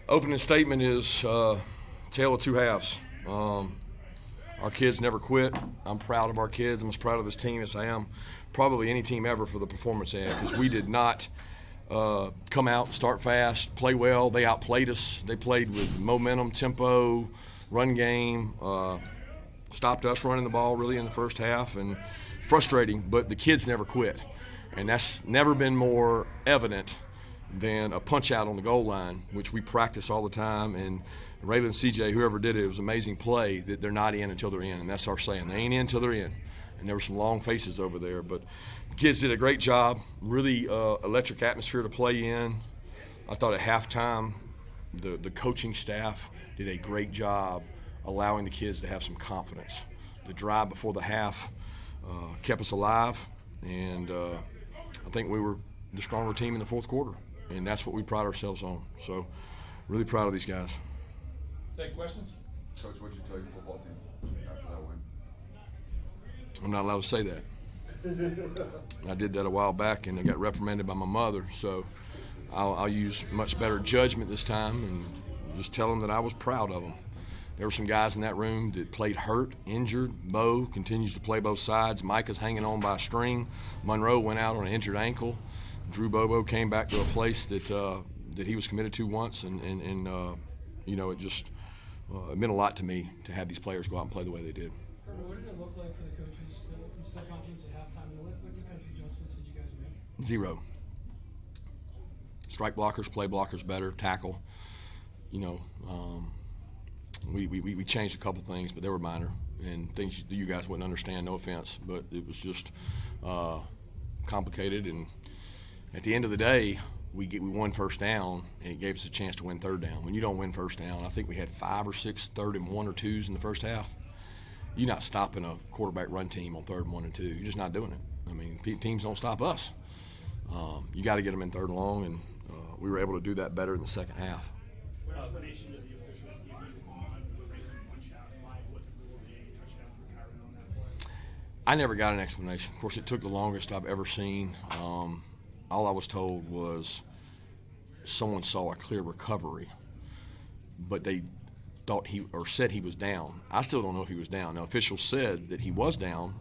Opening statement is tale of two halves. Our kids never quit. I'm proud of our kids. I'm as proud of this team as I am probably any team ever for the performance they had, because we did not come out, start fast, play well. They outplayed us. They played with momentum, tempo, run game, stopped us running the ball really in the first half, and frustrating, but the kids never quit. And that's never been more evident than a punch out on the goal line, which we practice all the time. And Raylan, CJ, whoever did it, it was an amazing play that they're not in until they're in, and that's our saying. They ain't in until they're in. And there were some long faces over there, but the kids did a great job. Really electric atmosphere to play in. I thought at halftime the coaching staff did a great job allowing the kids to have some confidence. The drive before the half kept us alive, and I think we were the stronger team in the fourth quarter, and that's what we pride ourselves on. So really proud of these guys. Take questions? Coach, what did you tell your football team after that win? I'm not allowed to say that. I did that a while back, and I got reprimanded by my mother, so I'll use much better judgment this time and just tell them that I was proud of them. There were some guys in that room that played hurt, injured. Bo continues to play both sides. Micah's hanging on by a string. Monroe went out on an injured ankle. Drew Bobo came back to a place that he was committed to once, and you know, it just it meant a lot to me to have these players go out and play the way they did. What did it look like for the coaches to instill confidence at halftime? And what defensive adjustments did you guys make? Zero. Strike blockers, play blockers better, tackle. You know, we changed a couple things, but they were minor and things you guys wouldn't understand, no offense, but it was just complicated. And at the end of the day, we won first down, and it gave us a chance to win third down. When you don't win first down, I think we had 5 or 6 third and 1 or 2s in the first half. You're not stopping a quarterback run team on third and 1 and 2. You're just not doing it. I mean, teams don't stop us. You got to get them in third and long, and we were able to do that better in the second half. What explanation did the officials give you on the Raylan punch-out, and why it wasn't ruled a touchdown for Kyron on that play? I never got an explanation. Of course, it took the longest I've ever seen. All I was told was someone saw a clear recovery, but they thought said he was down. I still don't know if he was down. Now, officials said that he was down.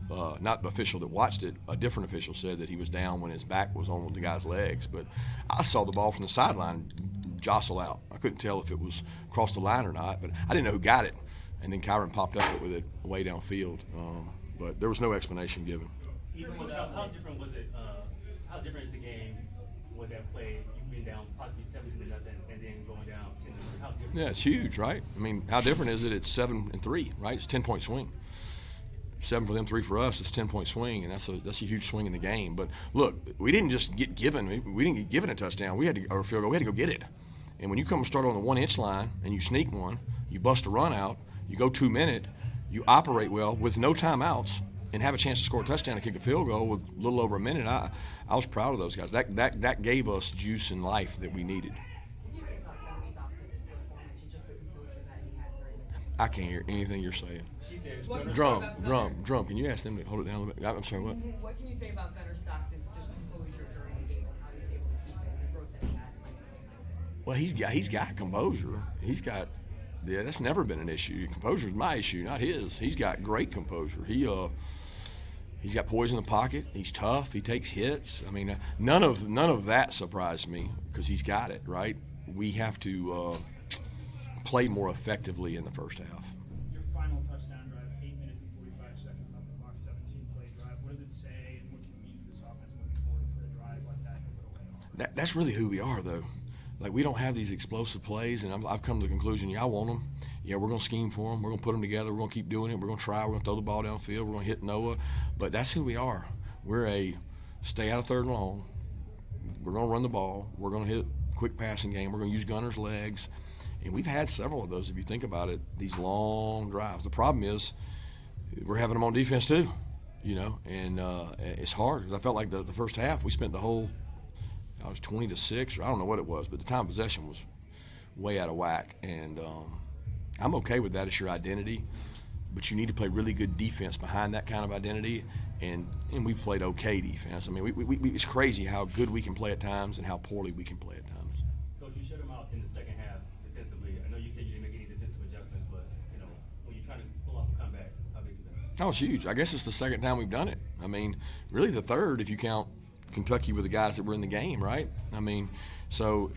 Not the official that watched it. A different official said that he was down when his back was on the guy's legs. But I saw the ball from the sideline jostle out. I couldn't tell if it was across the line or not, but I didn't know who got it. And then Kyron popped up with it way downfield. But there was no explanation given. Even how different was it? How different is the game with that play? You being down possibly 17-0 and then going down 10-0. How different? Yeah, it's huge, right? I mean, how different is it? It's 7-3, right? It's a 10-point swing. 7 for them, 3 for us. It's a 10-point swing, and that's a huge swing in the game. But look, we didn't just get given. We didn't get given a touchdown. We had to, or a field goal. We had to go get it. And when you come and start on the 1-inch line and you sneak one, you bust a run out, you go 2-minute, you operate well with no timeouts, and have a chance to score a touchdown and kick a field goal with a little over a minute. I was proud of those guys. That gave us juice and life that we needed. I can't hear anything you're saying. She said, Drum. Can you ask them to hold it down a little bit? I'm sorry, what? What can you say about Gunnar Stockton's just composure during the game and how he's able to keep it and the growth that he had? Well, he's got composure. That's never been an issue. Composure is my issue, not his. He's got great composure. He's got poise in the pocket. He's tough. He takes hits. I mean, none of that surprised me because he's got it, right? We have to play more effectively in the first half. Your final touchdown drive, 8 minutes and 45 seconds off the clock, 17-play drive. What does it say, and what can it mean for this offense moving forward for a drive like that? That's really who we are, though. Like, we don't have these explosive plays, and I've come to the conclusion, I want them. Yeah, we're going to scheme for them. We're going to put them together. We're going to keep doing it. We're going to try. We're going to throw the ball downfield. We're going to hit Noah. But that's who we are. We're a stay out of third and long. We're going to run the ball. We're going to hit quick passing game. We're going to use Gunner's legs. And we've had several of those, if you think about it, these long drives. The problem is we're having them on defense too, and it's hard because I felt like the first half we spent the whole – I was 20-6, or I don't know what it was, but the time of possession was way out of whack. And I'm okay with that as your identity, but you need to play really good defense behind that kind of identity. And we've played okay defense. I mean, it's crazy how good we can play at times and how poorly we can play at times. Coach, you shut them out in the second half. Oh, it's huge. I guess it's the second time we've done it. I mean, really the third if you count Kentucky with the guys that were in the game, right? I mean, so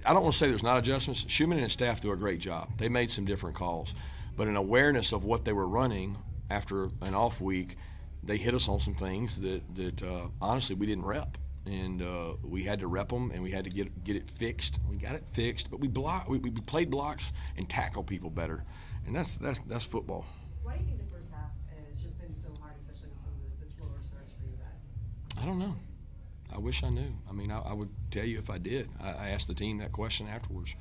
I don't want to say there's not adjustments. Schumann and his staff do a great job. They made some different calls. But an awareness of what they were running after an off week, they hit us on some things that honestly we didn't rep. And we had to rep them, and we had to get it fixed. We got it fixed, but we played blocks and tackle people better, and that's football. Why do you think the first half has just been so hard, especially with some of the slower starts for you guys? I don't know. I wish I knew. I mean, I would tell you if I did. I asked the team that question afterwards.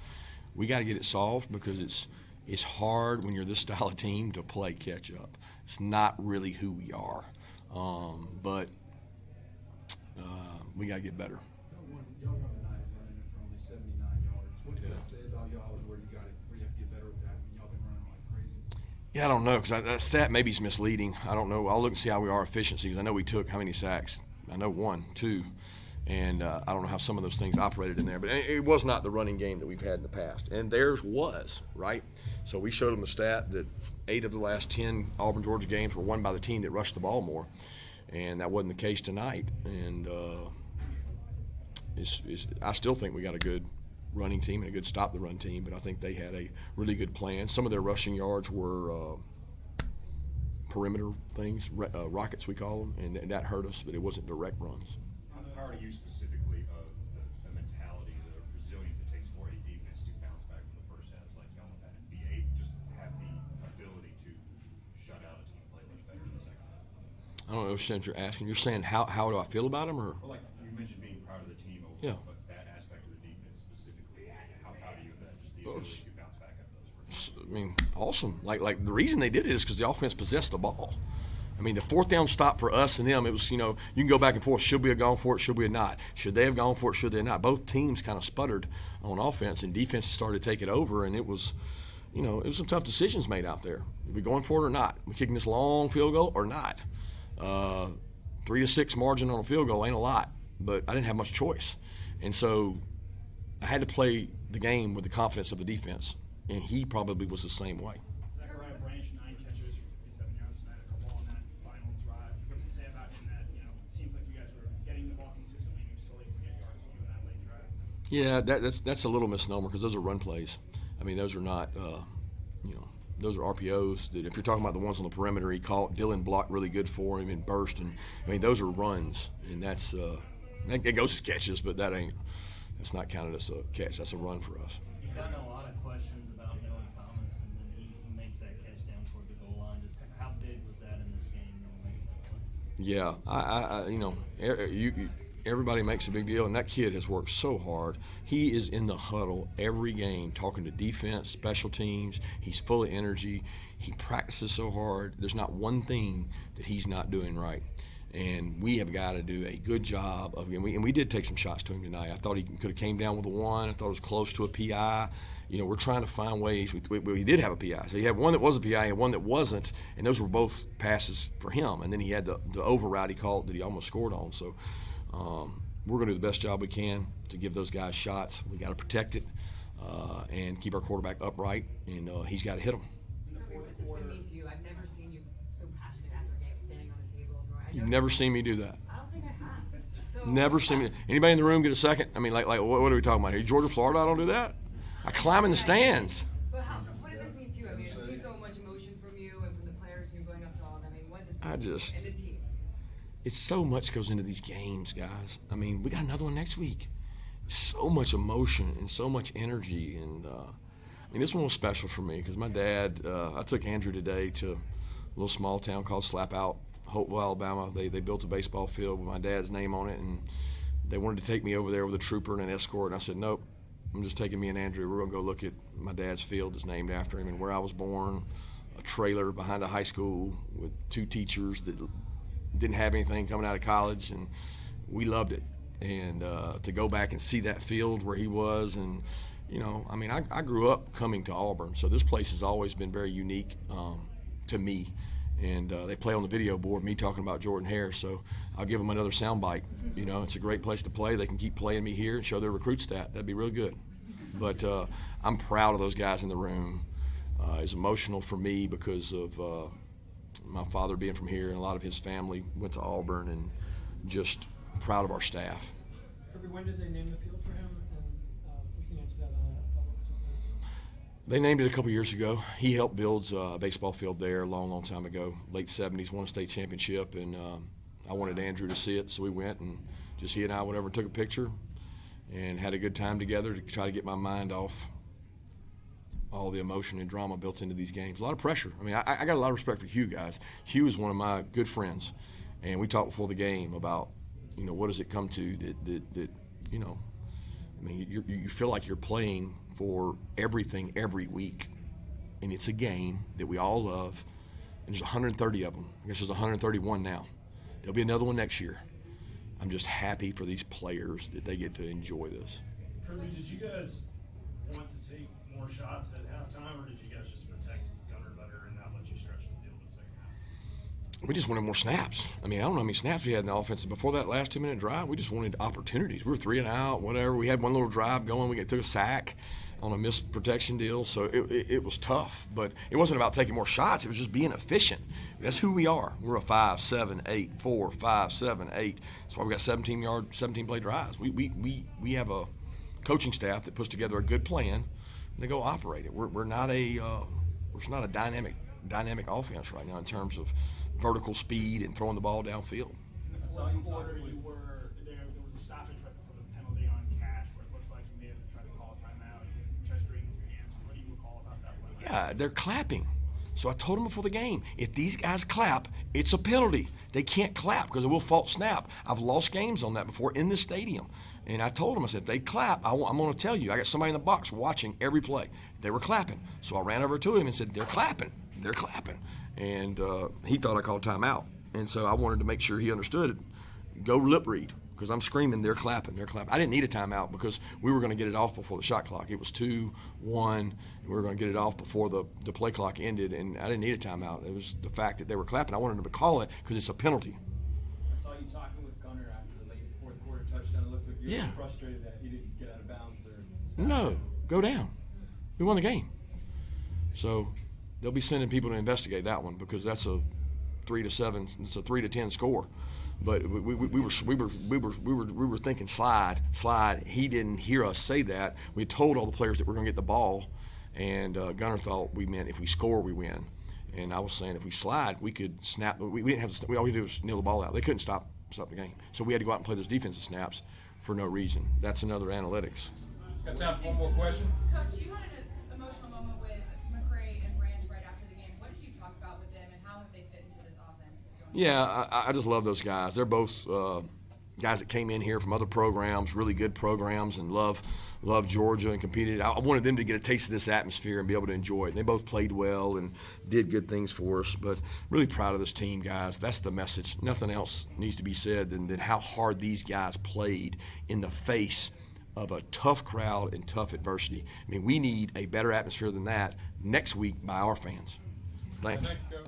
We got to get it solved because it's hard when you're this style of team to play catch up. It's not really who we are, but. We got to get better. Y'all won tonight running it for only 79 yards. What does that say about y'all and where you have to get better with that? Y'all been running like crazy. Yeah, I don't know because that stat maybe is misleading. I don't know. I'll look and see how we are efficiency because I know we took how many sacks? I know 1, 2, and I don't know how some of those things operated in there. But it was not the running game that we've had in the past, and theirs was, right? So we showed them the stat that 8 of the last 10 Auburn, Georgia games were won by the team that rushed the ball more, and that wasn't the case tonight. And I still think we got a good running team and a good stop-the-run team, but I think they had a really good plan. Some of their rushing yards were perimeter things, rockets we call them, and that hurt us, but it wasn't direct runs. How proud are you specifically of the mentality, the resilience it takes for a defense to bounce back from the first half, like y'all had, and be able just have the ability to shut out a team play much better in the second half? I don't know what you're asking. You're saying how do I feel about them, or? Well, like you mentioned being proud of the team overall, Yeah. but that aspect of the defense specifically, how proud are you of that, just the ability to bounce back after those first? I mean, awesome. Like the reason they did it is because the offense possessed the ball. I mean, the fourth down stop for us and them, it was, you can go back and forth. Should we have gone for it? Should we have not? Should they have gone for it? Should they not? Both teams kind of sputtered on offense, and defense started to take it over, and it was some tough decisions made out there. Are we going for it or not? Are we kicking this long field goal or not? 3-6 margin on a field goal ain't a lot, but I didn't have much choice. And so I had to play the game with the confidence of the defense, and he probably was the same way. Zachariah Branch, 9 catches for 57 yards tonight, a couple on that final drive. What's it say about him that, it seems like you guys were getting the ball consistently and you were still able to get yards from you in that late drive? Yeah, that's a little misnomer because those are run plays. I mean, those are not, those are RPOs. That if you're talking about the ones on the perimeter, he caught Dylan blocked really good for him and burst, and I mean those are runs, and that's it goes as catches, but that's not counted as a catch. That's a run for us. You've gotten a lot of questions about Noah Thomas, and then he makes that catch down toward the goal line. Just how big was that in this game? Yeah, everybody makes a big deal, and that kid has worked so hard. He is in the huddle every game talking to defense, special teams. He's full of energy. He practices so hard. There's not one thing that he's not doing right. And we have got to do a good job of him. And we did take some shots to him tonight. I thought he could have came down with a 1. I thought it was close to a PI. We're trying to find ways. We did have a PI. So he had one that was a PI and one that wasn't, and those were both passes for him. And then he had the over route he called that he almost scored on. So we're going to do the best job we can to give those guys shots. We got to protect it and keep our quarterback upright, and he's got to hit them. Kirby, what does this mean to you? I've never seen you so passionate after a game, standing on the table. You've never seen me do that. I don't think I have. So Never seen me. Anybody in the room get a second? I mean, like what are we talking about here? Georgia, Florida, I don't do that. I climb in the stands. But what does this mean to you? I mean, I see so much emotion from you and from the players and you going up to all of them. I mean, what does this mean? And the team? It's so much goes into these games, guys. I mean, we got another one next week. So much emotion and so much energy. And, this one was special for me because my dad, I took Andrew today to a little small town called Slap Out, Hopeville, Alabama. They built a baseball field with my dad's name on it, and they wanted to take me over there with a trooper and an escort. And I said, nope, I'm just taking me and Andrew. We're going to go look at my dad's field that's named after him and where I was born, a trailer behind a high school with 2 teachers that didn't have anything coming out of college, and we loved it. And to go back and see that field where he was, and I grew up coming to Auburn, so this place has always been very unique to me. And they play on the video board, me talking about Jordan Hare, so I'll give them another soundbite. It's a great place to play. They can keep playing me here and show their recruit stat. That'd be real good. But I'm proud of those guys in the room. It's emotional for me because of my father being from here, and a lot of his family went to Auburn, and just proud of our staff. Kirby, when did they name the field for him? And we can answer that on a follow-up sometime. They named it a couple years ago. He helped build a baseball field there a long, long time ago, late 70s, won a state championship, and I wanted Andrew to see it, so we went, and just he and I went over and took a picture and had a good time together to try to get my mind off all the emotion and drama built into these games. A lot of pressure. I mean, I got a lot of respect for Hugh, guys. Hugh is one of my good friends, and we talked before the game about, what does it come to that I mean, you feel like you're playing for everything every week, and it's a game that we all love, and there's 130 of them. I guess there's 131 now. There'll be another one next year. I'm just happy for these players that they get to enjoy this. Kirby, did you guys want to take more shots at halftime, or did you guys just protect Gunner better and not let you stretch the field in the second half? We just wanted more snaps. I mean, I don't know how many snaps we had in the offense. Before that last 2-minute drive, we just wanted opportunities. We were 3 and out, whatever. We had one little drive going. We took a sack on a missed protection deal, so it was tough. But it wasn't about taking more shots. It was just being efficient. That's who we are. We're a 5-7-8, 4-5-7-8. That's why we got 17-play drives. We have a coaching staff that puts together a good plan, and they go operate it. We're not a dynamic offense right now in terms of vertical speed and throwing the ball downfield. In the fourth quarter, there was a stoppage right before the penalty on Cash, where it looks like you may have tried to call a timeout. You gesturing with your hands. What do you recall about that play? Yeah, they're clapping. So I told them before the game, if these guys clap, it's a penalty. They can't clap because it will false snap. I've lost games on that before in the stadium. And I told them, I said, if they clap, I'm going to tell you. I got somebody in the box watching every play. They were clapping. So I ran over to him and said, they're clapping. They're clapping. And he thought I called timeout. And so I wanted to make sure he understood it. Go lip read, because I'm screaming, they're clapping, they're clapping. I didn't need a timeout because we were going to get it off before the shot clock. It was 2-1, and we were going to get it off before the play clock ended, and I didn't need a timeout. It was the fact that they were clapping. I wanted them to call it because it's a penalty. I saw you talking with Gunner after the late fourth quarter touchdown. It looked like you were frustrated that he didn't get out of bounds. No, go down. We won the game. So they'll be sending people to investigate that one because that's a 3-7. It's a 3-10 score. But we were thinking slide. He didn't hear us say that. We told all the players that we're going to get the ball, and Gunner thought we meant if we score, we win. And I was saying if we slide, we could snap. We didn't have to. All we did was kneel the ball out. They couldn't stop the game. So we had to go out and play those defensive snaps for no reason. That's another analytics. Got time for one more question? Coach, you had an emotional moment with McCray and Branch right after the game. What did you talk about with them, and how have they fit into this offense? Yeah, I just love those guys. They're both guys that came in here from other programs, really good programs, and love Georgia and competed. I wanted them to get a taste of this atmosphere and be able to enjoy it. And they both played well and did good things for us. But really proud of this team, guys. That's the message. Nothing else needs to be said than how hard these guys played in the face of a tough crowd and tough adversity. I mean, we need a better atmosphere than that next week by our fans. Thanks. Thank you, Coach.